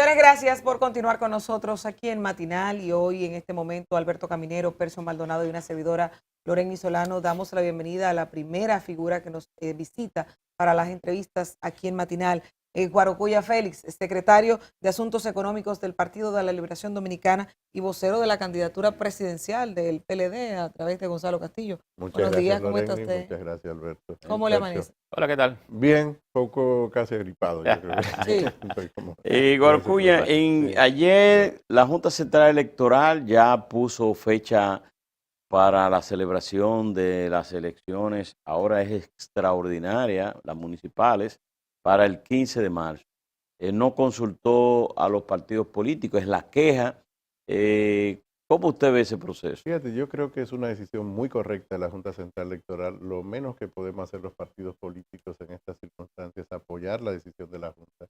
Señores, gracias por continuar con nosotros aquí en Matinal y hoy en este momento Alberto Caminero, Percio Maldonado y una servidora Loreni Solano damos la bienvenida a la primera figura que nos visita para las entrevistas aquí en Matinal, Guarocuya Félix, secretario de Asuntos Económicos del Partido de la Liberación Dominicana y vocero de la candidatura presidencial del PLD a través de Gonzalo Castillo. Muchas gracias, ¿cómo está usted? Muchas gracias, Alberto. ¿Cómo le amanece? Hola, ¿qué tal? Bien, poco casi agripado. Yo creo. Sí. Guarocuya, ayer la Junta Central Electoral ya puso fecha para la celebración de las elecciones, ahora es extraordinaria, las municipales, para el 15 de marzo. No consultó a los partidos políticos, es la queja. ¿Cómo usted ve ese proceso? Fíjate, yo creo que es una decisión muy correcta de la Junta Central Electoral. Lo menos que podemos hacer los partidos políticos en estas circunstancias es apoyar la decisión de la Junta,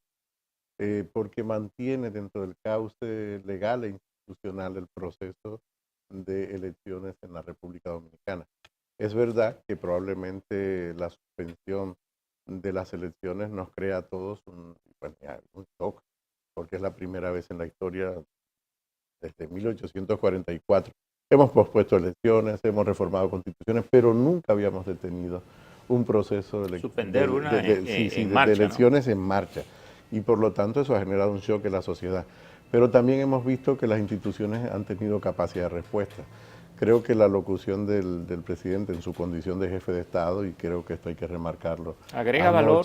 porque mantiene dentro del cauce legal e institucional el proceso de elecciones en la República Dominicana. Es verdad que probablemente la suspensión de las elecciones nos crea a todos un shock, porque es la primera vez en la historia desde 1844. Hemos pospuesto elecciones, hemos reformado constituciones, pero nunca habíamos detenido un proceso de elecciones en marcha. Y por lo tanto eso ha generado un shock en la sociedad. Pero también hemos visto que las instituciones han tenido capacidad de respuesta. Creo que la locución del presidente en su condición de jefe de Estado, y creo que esto hay que remarcarlo. ¿Agrega valor?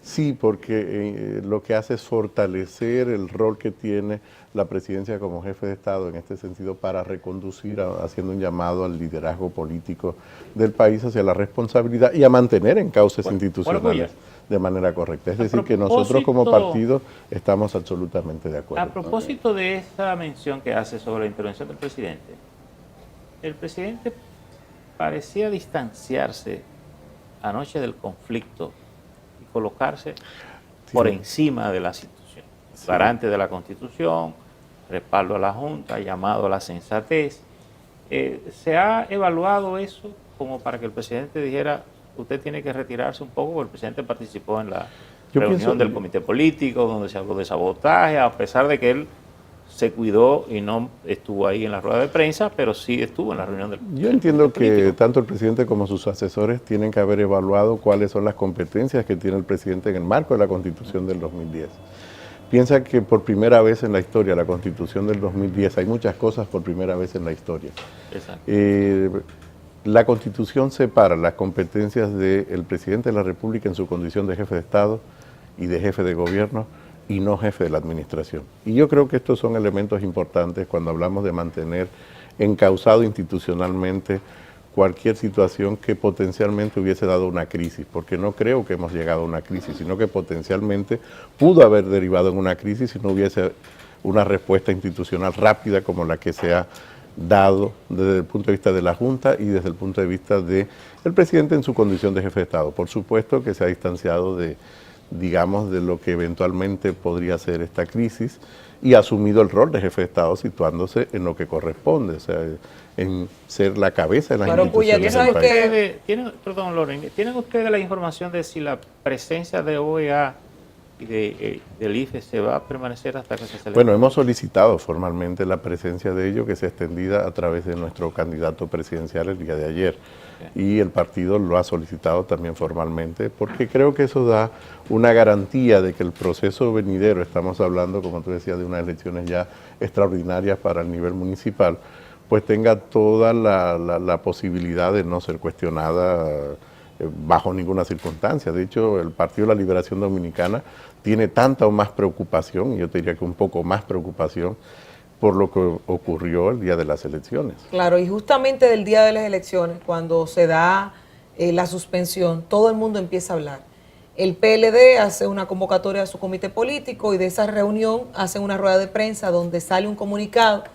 Sí, porque lo que hace es fortalecer el rol que tiene la presidencia como jefe de Estado en este sentido para reconducir, haciendo un llamado al liderazgo político del país hacia la responsabilidad y a mantener en cauces institucionales de manera correcta. Es decir, que nosotros como partido estamos absolutamente de acuerdo. A propósito de esa mención que hace sobre la intervención del presidente, el presidente parecía distanciarse anoche del conflicto y colocarse por encima de las instituciones. Garante de la Constitución, respaldo a la Junta, llamado a la sensatez. ¿Se ha evaluado eso como para que el presidente dijera, usted tiene que retirarse un poco? Porque el presidente participó en la reunión del comité político, donde se habló de sabotaje, a pesar de que él se cuidó y no estuvo ahí en la rueda de prensa, pero sí estuvo en la reunión del Yo entiendo que tanto el presidente como sus asesores tienen que haber evaluado cuáles son las competencias que tiene el presidente en el marco de la Constitución del 2010. Piensa que por primera vez en la historia, la Constitución del 2010, hay muchas cosas por primera vez en la historia. La Constitución separa las competencias del presidente de la República en su condición de jefe de Estado y de jefe de gobierno, y no jefe de la administración. Y yo creo que estos son elementos importantes cuando hablamos de mantener encauzado institucionalmente cualquier situación que potencialmente hubiese dado una crisis, porque no creo que hemos llegado a una crisis, sino que potencialmente pudo haber derivado en una crisis si no hubiese una respuesta institucional rápida como la que se ha dado desde el punto de vista de la Junta y desde el punto de vista del presidente en su condición de jefe de Estado. Por supuesto que se ha distanciado de lo que eventualmente podría ser esta crisis y ha asumido el rol de jefe de Estado situándose en lo que corresponde, o sea, en ser la cabeza de las instituciones del país. Perdón, Loren, ¿tienen ustedes la información de si la presencia de OEA y del IFE se va a permanecer hasta que se celebre? Bueno, hemos solicitado formalmente la presencia de ellos, que sea extendida a través de nuestro candidato presidencial el día de ayer. Y el partido lo ha solicitado también formalmente, porque creo que eso da una garantía de que el proceso venidero, estamos hablando, como tú decías, de unas elecciones ya extraordinarias para el nivel municipal, pues tenga toda la posibilidad de no ser cuestionada bajo ninguna circunstancia. De hecho, el Partido de la Liberación Dominicana tiene tanta o más preocupación, y yo te diría que un poco más preocupación, por lo que ocurrió el día de las elecciones. Claro, y justamente del día de las elecciones, cuando se da la suspensión, todo el mundo empieza a hablar. El PLD hace una convocatoria a su comité político y de esa reunión hacen una rueda de prensa donde sale un comunicado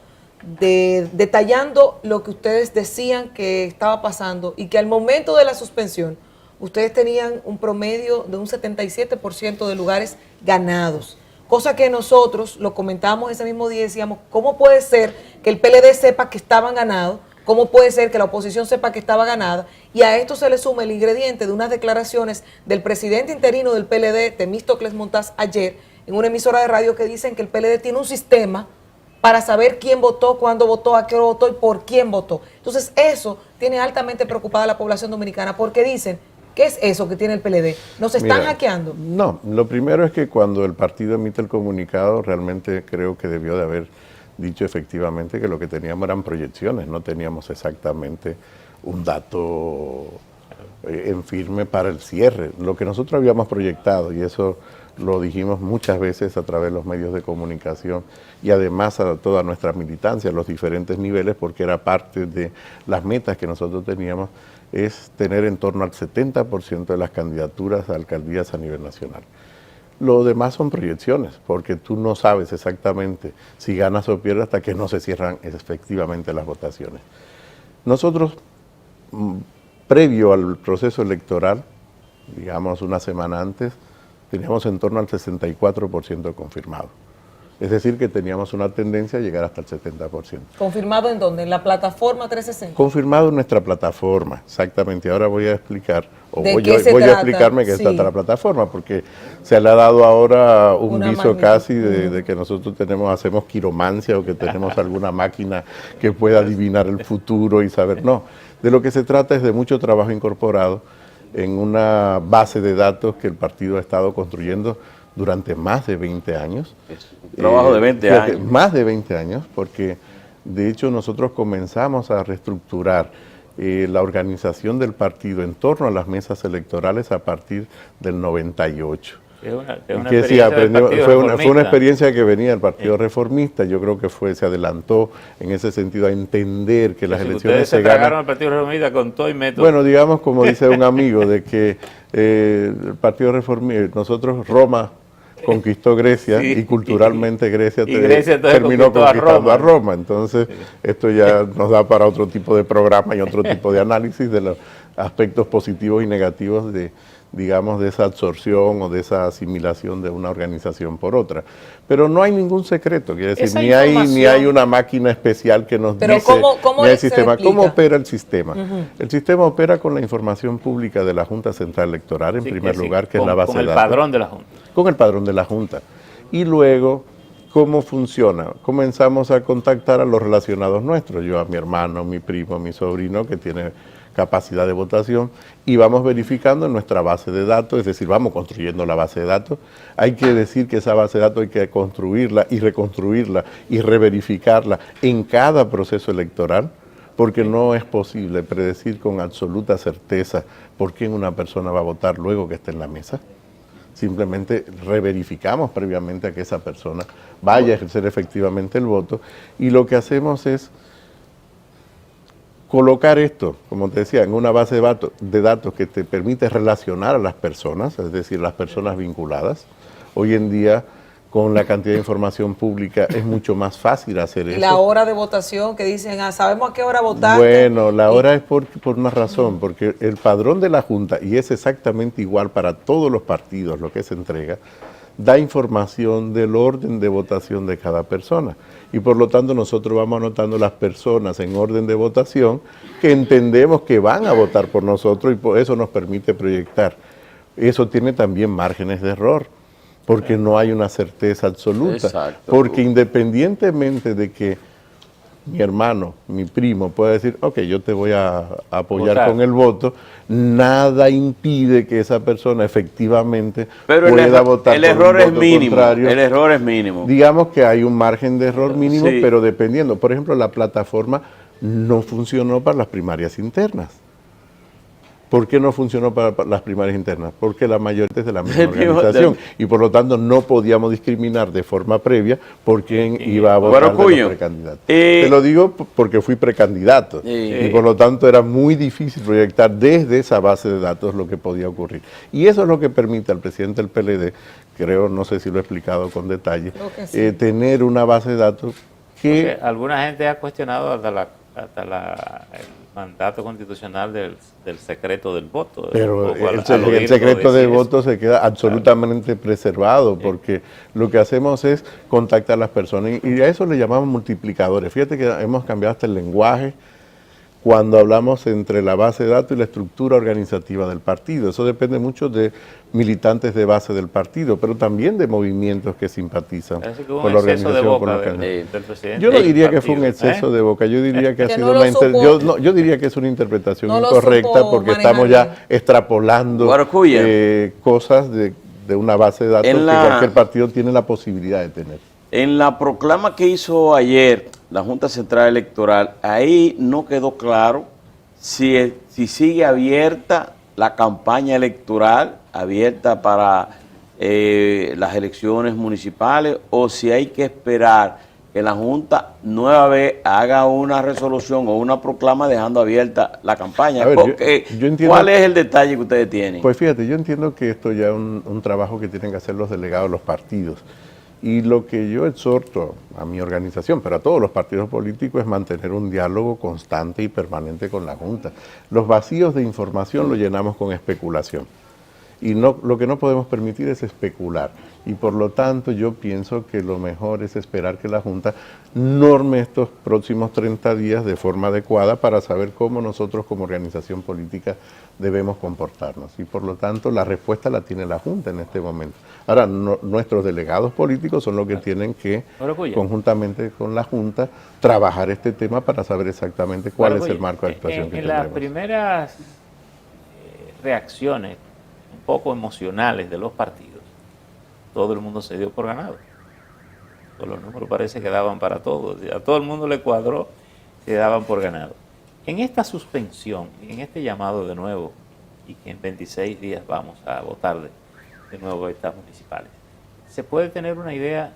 detallando lo que ustedes decían que estaba pasando y que al momento de la suspensión ustedes tenían un promedio de un 77% de lugares ganados. Cosa que nosotros lo comentábamos ese mismo día y decíamos, ¿cómo puede ser que el PLD sepa que estaban ganados? ¿Cómo puede ser que la oposición sepa que estaba ganada? Y a esto se le suma el ingrediente de unas declaraciones del presidente interino del PLD, Temístocles Montaz, ayer, en una emisora de radio que dicen que el PLD tiene un sistema para saber quién votó, cuándo votó, a qué hora votó y por quién votó. Entonces eso tiene altamente preocupada a la población dominicana porque dicen, ¿qué es eso que tiene el PLD? ¿Nos están hackeando? No, lo primero es que cuando el partido emite el comunicado, realmente creo que debió de haber dicho efectivamente que lo que teníamos eran proyecciones, no teníamos exactamente un dato en firme para el cierre. Lo que nosotros habíamos proyectado, y eso lo dijimos muchas veces a través de los medios de comunicación y además a toda nuestra militancia, a los diferentes niveles, porque era parte de las metas que nosotros teníamos, es tener en torno al 70% de las candidaturas a alcaldías a nivel nacional. Lo demás son proyecciones, porque tú no sabes exactamente si ganas o pierdes hasta que no se cierran efectivamente las votaciones. Nosotros, previo al proceso electoral, digamos una semana antes, teníamos en torno al 64% confirmado. Es decir, que teníamos una tendencia a llegar hasta el 70%. ¿Confirmado en dónde? ¿En la plataforma 360? Confirmado en nuestra plataforma, exactamente. Ahora voy a explicar, o voy a explicarme qué trata la plataforma, porque se le ha dado ahora un viso casi de que nosotros hacemos quiromancia o que tenemos alguna máquina que pueda adivinar el futuro y saber. No, de lo que se trata es de mucho trabajo incorporado en una base de datos que el partido ha estado construyendo durante más de 20 años. Un trabajo de 20 años. Más de 20 años, porque de hecho nosotros comenzamos a reestructurar la organización del partido en torno a las mesas electorales a partir del 98. Fue una experiencia que venía del Partido Reformista. Yo creo que se adelantó en ese sentido a entender que las elecciones se ganan. El Partido Reformista con todo y método. Bueno, digamos, como dice un amigo, de que el Partido Reformista, nosotros Roma conquistó Grecia y culturalmente Grecia terminó conquistando a Roma. Entonces, esto ya nos da para otro tipo de programa y otro tipo de análisis de los aspectos positivos y negativos de esa absorción o de esa asimilación de una organización por otra. Pero no hay ningún secreto, quiere decir, ni hay una máquina especial que nos dice, ¿cómo ni hay sistema. ¿Cómo opera el sistema? Uh-huh. El sistema opera con la información pública de la Junta Central Electoral, en primer lugar, que es la base de datos. Con el padrón de la Junta. Con el padrón de la Junta. Y luego, ¿cómo funciona? Comenzamos a contactar a los relacionados nuestros, yo a mi hermano, mi primo, mi sobrino, que tiene capacidad de votación, y vamos verificando en nuestra base de datos, es decir, vamos construyendo la base de datos. Hay que decir que esa base de datos hay que construirla y reconstruirla y reverificarla en cada proceso electoral, porque no es posible predecir con absoluta certeza por quién una persona va a votar luego que esté en la mesa. Simplemente reverificamos previamente a que esa persona vaya a ejercer efectivamente el voto, y lo que hacemos es colocar esto, como te decía, en una base de datos que te permite relacionar a las personas, es decir, las personas vinculadas. Hoy en día, con la cantidad de información pública, es mucho más fácil hacer eso. La hora de votación que dicen, sabemos a qué hora votar. Bueno, la hora es por una razón, porque el padrón de la Junta, y es exactamente igual para todos los partidos lo que se entrega, da información del orden de votación de cada persona. Y por lo tanto nosotros vamos anotando las personas en orden de votación que entendemos que van a votar por nosotros, y por eso nos permite proyectar. Eso tiene también márgenes de error, porque no hay una certeza absoluta. Exacto. Porque independientemente de que mi hermano, mi primo pueda decir, ok, yo te voy a apoyar con el voto, nada impide que esa persona efectivamente pueda votar. El error es mínimo. El error es mínimo. Digamos que hay un margen de error mínimo, pero dependiendo. Por ejemplo, la plataforma no funcionó para las primarias internas. ¿Por qué no funcionó para las primarias internas? Porque la mayoría es de la misma organización y por lo tanto no podíamos discriminar de forma previa por quién iba a votar de los precandidatos. Te lo digo porque fui precandidato y por lo tanto era muy difícil proyectar desde esa base de datos lo que podía ocurrir. Y eso es lo que permite al presidente del PLD, creo, no sé si lo he explicado con detalle, tener una base de datos que... Porque alguna gente ha cuestionado hasta el mandato constitucional del secreto del voto. Pero el secreto del voto se queda absolutamente preservado, porque lo que hacemos es contactar a las personas y a eso le llamamos multiplicadores. Fíjate que hemos cambiado hasta el lenguaje cuando hablamos entre la base de datos y la estructura organizativa del partido. Eso depende mucho de militantes de base del partido, pero también de movimientos que simpatizan con la organización. Del presidente. Yo no diría que fue un exceso de boca, yo diría que ha sido yo diría que es una interpretación incorrecta porque estamos ya extrapolando cosas de una base de datos que cualquier partido tiene la posibilidad de tener. En la proclama que hizo ayer la Junta Central Electoral, ahí no quedó claro si sigue abierta la campaña electoral, abierta para las elecciones municipales, o si hay que esperar que la Junta nueva vez haga una resolución o una proclama dejando abierta la campaña. Porque, yo entiendo, ¿cuál es el detalle que ustedes tienen? Pues fíjate, yo entiendo que esto ya es un trabajo que tienen que hacer los delegados de los partidos. Y lo que yo exhorto a mi organización, pero a todos los partidos políticos, es mantener un diálogo constante y permanente con la Junta. Los vacíos de información los llenamos con especulación. Y lo que no podemos permitir es especular. Y por lo tanto yo pienso que lo mejor es esperar que la Junta norme estos próximos 30 días de forma adecuada para saber cómo nosotros como organización política debemos comportarnos. Y por lo tanto la respuesta la tiene la Junta en este momento. Ahora, nuestros delegados políticos son los que tienen que, conjuntamente con la Junta, trabajar este tema para saber exactamente cuál es el marco de actuación que tendremos. En las primeras reacciones un poco emocionales de los partidos, todo el mundo se dio por ganado. Los números parece que daban para todos. A todo el mundo le cuadró que daban por ganado. En esta suspensión, en este llamado de nuevo, y que en 26 días vamos a votar de nuevo estas municipales, ¿se puede tener una idea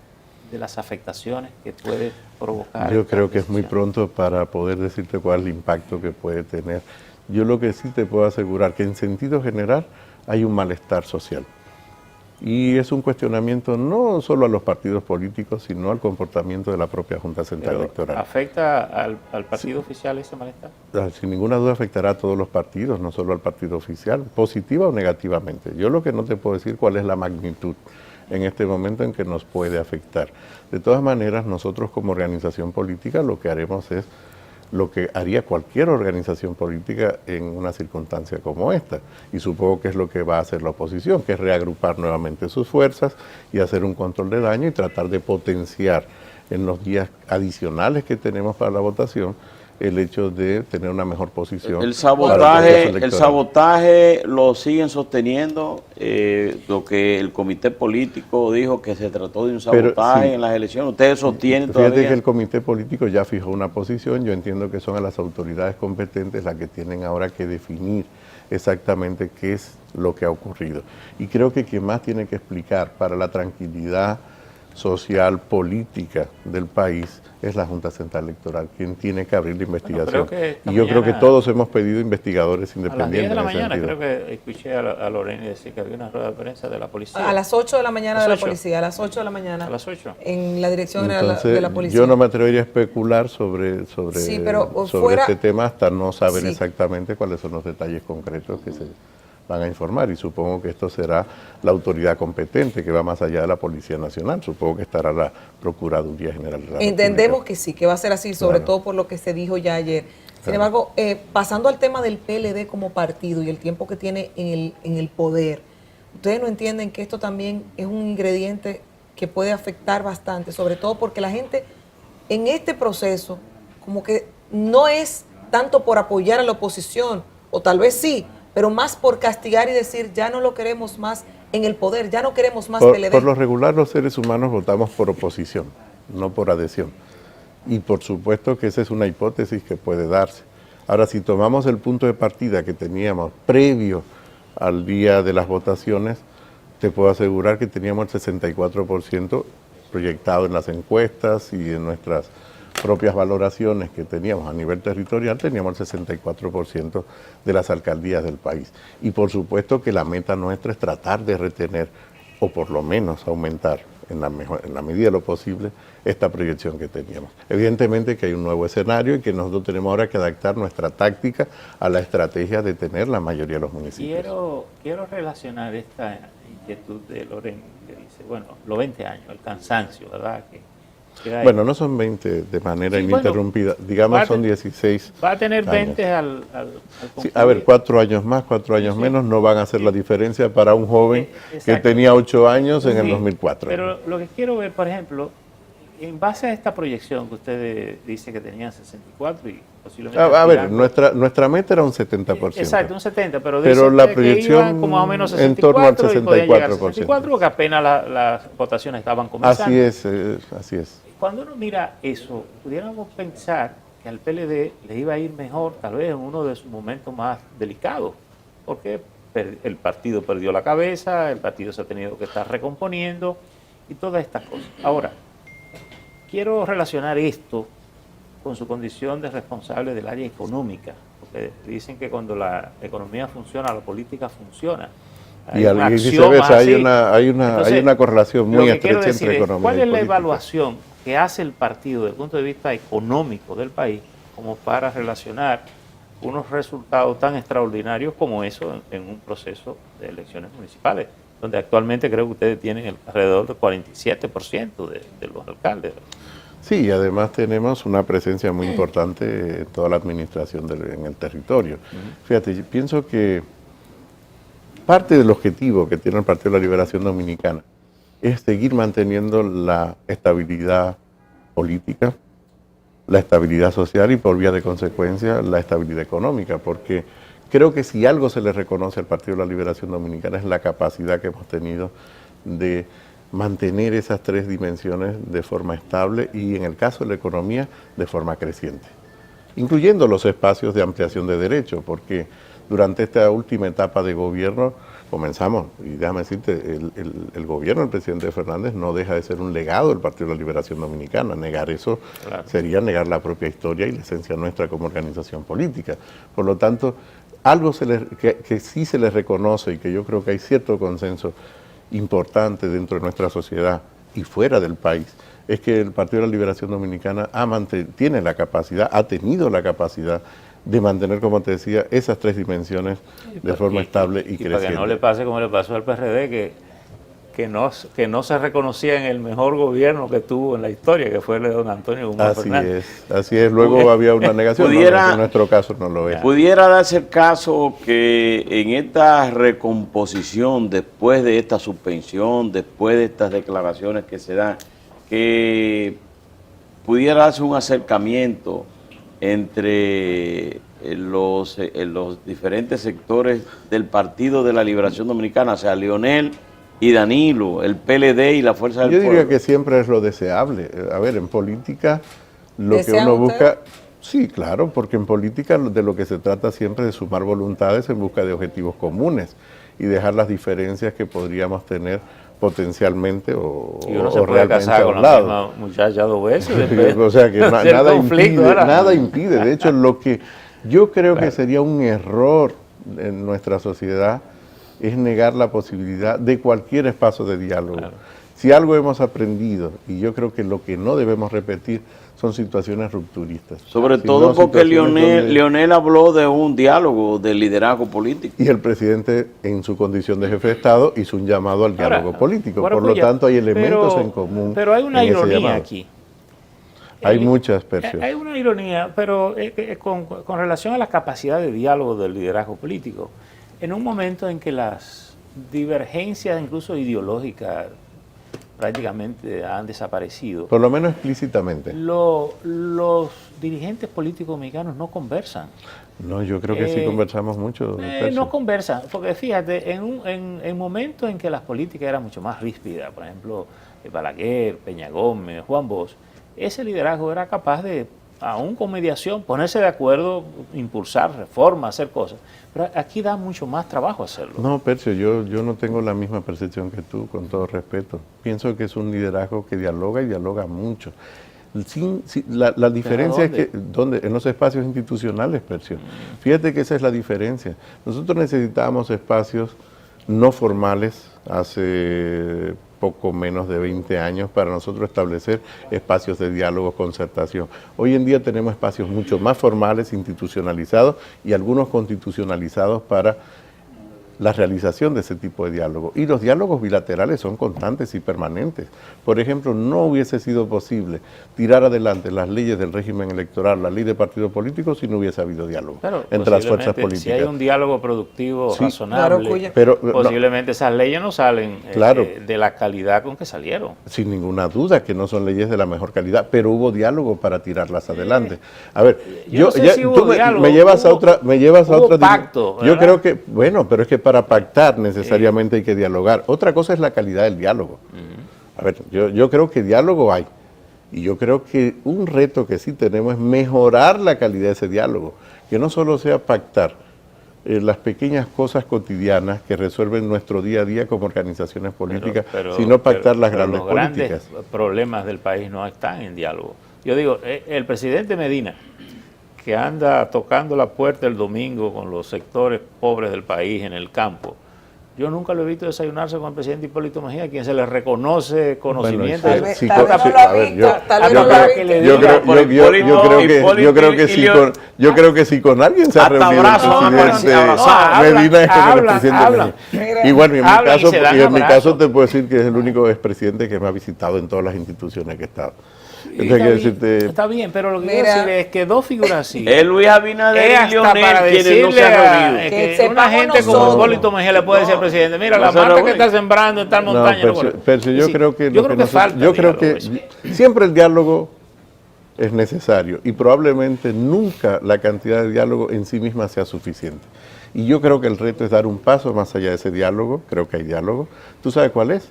de las afectaciones que puede provocar? Yo creo que es muy pronto para poder decirte cuál es el impacto que puede tener. Yo lo que sí te puedo asegurar que en sentido general hay un malestar social. Y es un cuestionamiento no solo a los partidos políticos, sino al comportamiento de la propia Junta Central Electoral. ¿Afecta al partido oficial ese malestar? Sin ninguna duda afectará a todos los partidos, no solo al partido oficial, positiva o negativamente. Yo lo que no te puedo decir cuál es la magnitud en este momento en que nos puede afectar. De todas maneras, nosotros como organización política lo que haremos es lo que haría cualquier organización política en una circunstancia como esta. Y supongo que es lo que va a hacer la oposición, que es reagrupar nuevamente sus fuerzas y hacer un control de daño y tratar de potenciar en los días adicionales que tenemos para la votación el hecho de tener una mejor posición. El sabotaje lo siguen sosteniendo, lo que el comité político dijo que se trató de un sabotaje en las elecciones. ¿Ustedes sostienen todavía? Fíjate que el comité político ya fijó una posición. Yo entiendo que son a las autoridades competentes las que tienen ahora que definir exactamente qué es lo que ha ocurrido. Y creo que quien más tiene que explicar para la tranquilidad social, política del país es la Junta Central Electoral, quien tiene que abrir la investigación. Y yo creo que todos hemos pedido investigadores independientes. A las 10 de la mañana creo que escuché a Lorena decir que había una rueda de prensa de la policía. A las 8 de la mañana de la policía, a las 8 de la mañana. A las 8. En la dirección general de la policía. Yo no me atrevería a especular sobre este tema hasta no saber exactamente cuáles son los detalles concretos que se van a informar, y supongo que esto será la autoridad competente que va más allá de la Policía Nacional. Supongo que estará la Procuraduría General de la República. Entendemos que sí, que va a ser así, sobre todo por lo que se dijo ya ayer. Sin embargo, pasando al tema del PLD como partido y el tiempo que tiene en el poder, ¿ustedes no entienden que esto también es un ingrediente que puede afectar bastante? Sobre todo porque la gente en este proceso como que no es tanto por apoyar a la oposición, o tal vez sí, pero más por castigar y decir, ya no lo queremos más en el poder, ya no queremos más PLD. Por lo regular, los seres humanos votamos por oposición, no por adhesión. Y por supuesto que esa es una hipótesis que puede darse. Ahora, si tomamos el punto de partida que teníamos previo al día de las votaciones, te puedo asegurar que teníamos el 64% proyectado en las encuestas y en nuestras propias valoraciones que teníamos a nivel territorial, teníamos el 64% de las alcaldías del país. Y por supuesto que la meta nuestra es tratar de retener, o por lo menos aumentar, en la medida de lo posible, esta proyección que teníamos. Evidentemente que hay un nuevo escenario y que nosotros tenemos ahora que adaptar nuestra táctica a la estrategia de tener la mayoría de los municipios. Quiero relacionar esta inquietud de Loren, que dice, bueno, los 20 años, el cansancio, ¿verdad?, que Bueno, no son 20 de manera ininterrumpida, digamos son 16. Va a tener 20 años. al Sí, a ver, 4 años más, 4 años menos no van a hacer la diferencia para un joven que tenía 8 años en el 2004. Pero lo que quiero ver, por ejemplo, en base a esta proyección que usted dice que tenían 64 y posiblemente... A ver, nuestra meta era un 70%. Exacto, un 70%, pero la proyección como más o menos 64, en torno al 64%. 64 porque apenas las votaciones estaban comenzando. Así es. Cuando uno mira eso, pudiéramos pensar que al PLD le iba a ir mejor, tal vez en uno de sus momentos más delicados, porque el partido perdió la cabeza, el partido se ha tenido que estar recomponiendo y todas estas cosas. Ahora, quiero relacionar esto con su condición de responsable del área económica, porque dicen que cuando la economía funciona, la política funciona. Y viceversa, hay una correlación muy estrecha entre economía y política. ¿Cuál es la evaluación que hace el partido desde el punto de vista económico del país como para relacionar unos resultados tan extraordinarios como eso en un proceso de elecciones municipales, donde actualmente creo que ustedes tienen alrededor del 47% de los alcaldes? Sí, y además tenemos una presencia muy importante en toda la administración en el territorio. Fíjate, yo pienso que parte del objetivo que tiene el Partido de la Liberación Dominicana es seguir manteniendo la estabilidad política, la estabilidad social y por vía de consecuencia la estabilidad económica, porque creo que si algo se le reconoce al Partido de la Liberación Dominicana es la capacidad que hemos tenido de mantener esas 3 dimensiones de forma estable y en el caso de la economía de forma creciente, incluyendo los espacios de ampliación de derechos, porque durante esta última etapa de gobierno comenzamos, y déjame decirte, el gobierno del presidente Fernández no deja de ser un legado del Partido de la Liberación Dominicana. Negar eso sería negar la propia historia y la esencia nuestra como organización política. Por lo tanto, algo que sí se les reconoce y que yo creo que hay cierto consenso importante dentro de nuestra sociedad y fuera del país, es que el Partido de la Liberación Dominicana tiene la capacidad, ha tenido la capacidad de mantener, como te decía, esas 3 dimensiones de forma estable y creciente. Para que no le pase como le pasó al PRD, que no se reconocía en el mejor gobierno que tuvo en la historia, que fue el de don Antonio Guzmán Fernández. Así es. Luego había una negación, en nuestro caso no lo es. ¿Pudiera darse el caso que en esta recomposición, después de esta suspensión, después de estas declaraciones que se dan, que pudiera darse un acercamiento entre los diferentes sectores del Partido de la Liberación Dominicana, o sea, Leonel y Danilo, el PLD y la Fuerza del Pueblo? Yo diría que siempre es lo deseable. A ver, en política lo que uno busca... Sí, claro, porque en política de lo que se trata siempre es de sumar voluntades en busca de objetivos comunes y dejar las diferencias que podríamos tener potencialmente o y uno se puede realmente casar con la misma muchacha 2 veces. O sea que nada impide. De hecho, lo que yo creo que sería un error en nuestra sociedad es negar la posibilidad de cualquier espacio de diálogo. Claro. Si algo hemos aprendido, y yo creo que lo que no debemos repetir son situaciones rupturistas. Sobre todo porque Leonel habló de un diálogo de liderazgo político. Y el presidente, en su condición de jefe de Estado, hizo un llamado al diálogo político. Por lo tanto, hay elementos en común. Pero hay una ironía aquí. Hay muchas personas. Hay una ironía, pero con relación a la capacidad de diálogo del liderazgo político. En un momento en que las divergencias, incluso ideológicas, prácticamente han desaparecido. Por lo menos explícitamente. Los dirigentes políticos mexicanos no conversan. No, yo creo que sí conversamos mucho. No conversan, porque fíjate, en momentos en que las políticas eran mucho más ríspidas, por ejemplo, Balaguer, Peña Gómez, Juan Bosch, ese liderazgo era capaz de, aún con mediación, ponerse de acuerdo, impulsar reformas, hacer cosas. Pero aquí da mucho más trabajo hacerlo. No, Percio, yo no tengo la misma percepción que tú, con todo respeto. Pienso que es un liderazgo que dialoga y dialoga mucho. La diferencia es que en los espacios institucionales, Percio. Fíjate que esa es la diferencia. Nosotros necesitábamos espacios no formales hace poco menos de 20 años para nosotros establecer espacios de diálogo, concertación. Hoy en día tenemos espacios mucho más formales, institucionalizados y algunos constitucionalizados para la realización de ese tipo de diálogo. Y los diálogos bilaterales son constantes y permanentes. Por ejemplo, no hubiese sido posible tirar adelante las leyes del régimen electoral, la ley de partidos políticos, si no hubiese habido diálogo entre las fuerzas políticas. Si hay un diálogo productivo, sí, razonable, pero, posiblemente esas leyes no salen de la calidad con que salieron. Sin ninguna duda que no son leyes de la mejor calidad, pero hubo diálogo para tirarlas adelante. A ver, me llevas a otra pacto, yo creo que, bueno, pero es que para pactar necesariamente hay que dialogar. Otra cosa es la calidad del diálogo. A ver, yo creo que diálogo hay. Y yo creo que un reto que sí tenemos es mejorar la calidad de ese diálogo. Que no solo sea pactar las pequeñas cosas cotidianas que resuelven nuestro día a día como organizaciones políticas, sino pactar las grandes políticas. Los grandes problemas del país no están en diálogo. Yo digo, el presidente Medina, que anda tocando la puerta el domingo con los sectores pobres del país en el campo, yo nunca lo he visto desayunarse con el presidente Hipólito Mejía, a quien se le reconoce conocimiento. Yo creo que si con alguien se ha reunido el presidente Medina es con el presidente Mejía. Y bueno, en mi caso te puedo decir que es el único expresidente que me ha visitado en todas las instituciones que he estado. Está bien, pero lo que quiero decir es que dos figuras así. Es Luis Abinader y Leonel quienes no se han reunido. Que una gente como Hipólito Mejía le puede decir al presidente, mira, la mata que está sembrando en tal montaña. Yo creo que siempre el diálogo es necesario y probablemente nunca la cantidad de diálogo en sí misma sea suficiente. Y yo creo que el reto es dar un paso más allá de ese diálogo. Creo que hay diálogo. ¿Tú sabes cuál es?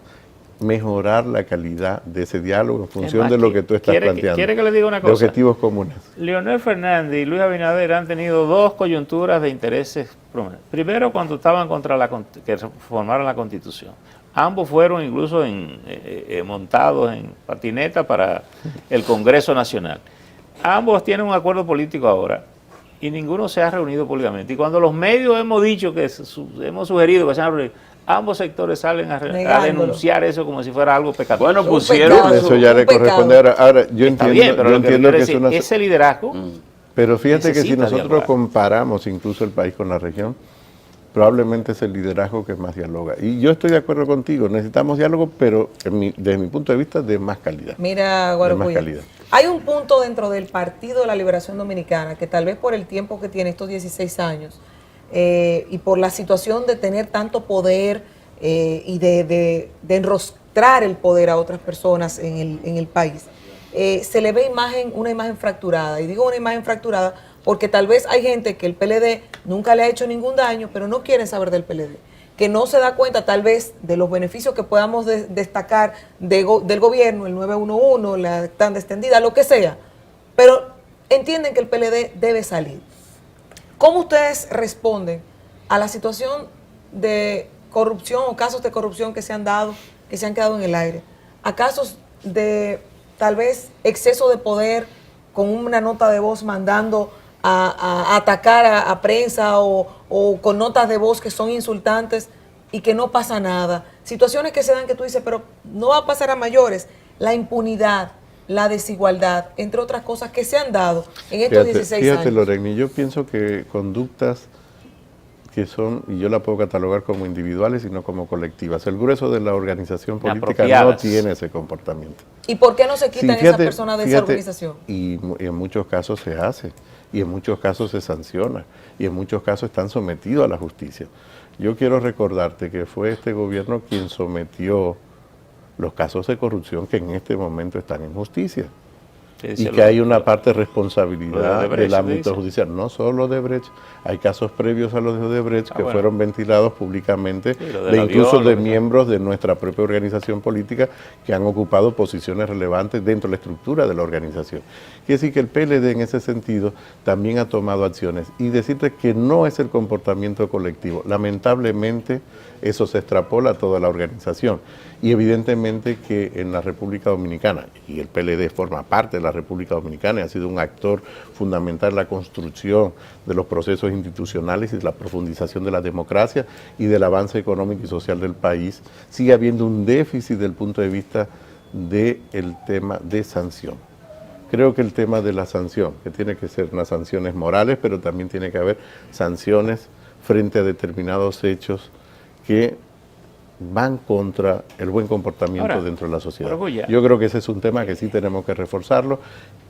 Mejorar la calidad de ese diálogo en función de lo que tú estás planteando. ¿Quiere que le diga una cosa? De objetivos comunes. Leonel Fernández y Luis Abinader han tenido dos coyunturas de intereses. Primero, cuando estaban contra que formaron la Constitución. Ambos fueron incluso montados en patineta para el Congreso Nacional. Ambos tienen un acuerdo político ahora y ninguno se ha reunido públicamente. Y cuando los medios hemos dicho hemos sugerido que se han reunido, ambos sectores salen a denunciar eso como si fuera algo pecatorio. Bueno, pusieron eso ya le corresponde ahora. Yo entiendo que decir, ese liderazgo. Pero fíjate que si nosotros comparamos incluso el país con la región, probablemente es el liderazgo que más dialoga. Y yo estoy de acuerdo contigo, necesitamos diálogo, pero desde mi punto de vista de más calidad. Mira, Guarapuya, hay un punto dentro del Partido de la Liberación Dominicana que tal vez por el tiempo que tiene, estos 16 años, y por la situación de tener tanto poder y de enrostrar el poder a otras personas en el país, se le ve una imagen fracturada. Y digo una imagen fracturada porque tal vez hay gente que el PLD nunca le ha hecho ningún daño, pero no quieren saber del PLD, que no se da cuenta tal vez de los beneficios que podamos destacar del gobierno, el 911, la tanda extendida, lo que sea, pero entienden que el PLD debe salir. ¿Cómo ustedes responden a la situación de corrupción o casos de corrupción que se han dado, que se han quedado en el aire? A casos de tal vez exceso de poder con una nota de voz mandando a atacar a prensa o con notas de voz que son insultantes y que no pasa nada. Situaciones que se dan que tú dices, pero no va a pasar a mayores. La impunidad, la desigualdad, entre otras cosas que se han dado en estos 16 años. Fíjate, Loreni, yo pienso que conductas que son, y yo la puedo catalogar como individuales y no como colectivas. El grueso de la organización política no tiene ese comportamiento. ¿Y por qué no se quitan esas personas de esa organización? Y en muchos casos se hace, y en muchos casos se sanciona, y en muchos casos están sometidos a la justicia. Yo quiero recordarte que fue este gobierno quien sometió los casos de corrupción que en este momento están en justicia. Y que hay una parte de responsabilidad del ámbito judicial, no solo de Odebrecht, hay casos previos a los de Odebrecht que fueron ventilados públicamente, incluso de miembros de nuestra propia organización política que han ocupado posiciones relevantes dentro de la estructura de la organización. Quiere decir que el PLD en ese sentido también ha tomado acciones y decirte que no es el comportamiento colectivo, lamentablemente eso se extrapola a toda la organización y evidentemente que en la República Dominicana, y el PLD forma parte de la República Dominicana y ha sido un actor fundamental en la construcción de los procesos institucionales y de la profundización de la democracia y del avance económico y social del país, sigue habiendo un déficit del punto de vista del tema de sanción. Creo que el tema de la sanción, que tiene que ser unas sanciones morales, pero también tiene que haber sanciones frente a determinados hechos que van contra el buen comportamiento Ahora, dentro de la sociedad. Orgullo. Yo creo que ese es un tema que sí tenemos que reforzarlo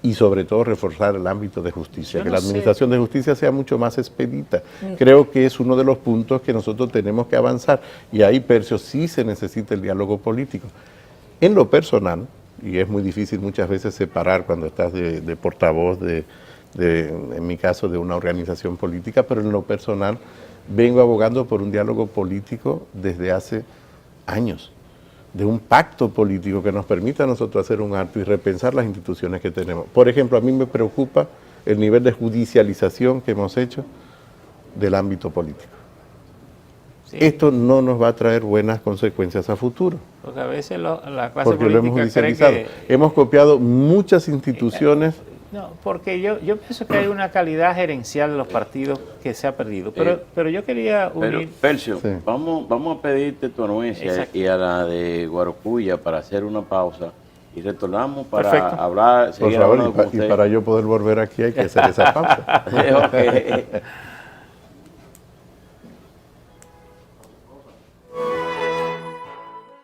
y sobre todo reforzar el ámbito de justicia, Yo que no la sé. administración de justicia sea mucho más expedita. Creo que es uno de los puntos que nosotros tenemos que avanzar y ahí, Percio, sí se necesita el diálogo político. En lo personal, y es muy difícil muchas veces separar cuando estás de portavoz en mi caso, de una organización política, pero en lo personal vengo abogando por un diálogo político desde hace años, de un pacto político que nos permita a nosotros hacer un acto y repensar las instituciones que tenemos. Por ejemplo, a mí me preocupa el nivel de judicialización que hemos hecho del ámbito político. Sí, Esto no nos va a traer buenas consecuencias a futuro, porque a veces la clase porque lo hemos política cree judicializado. que... Hemos copiado muchas instituciones. No, porque yo pienso que hay una calidad gerencial de los partidos que se ha perdido. Pero yo quería Pero, unir... Percio, Sí. vamos a pedirte tu anuencia Exacto. y a la de Guarocuya para hacer una pausa y retornamos para Perfecto. hablar, Por seguir favor, hablando con y usted. para yo poder volver aquí hay que hacer esa pausa. Ok.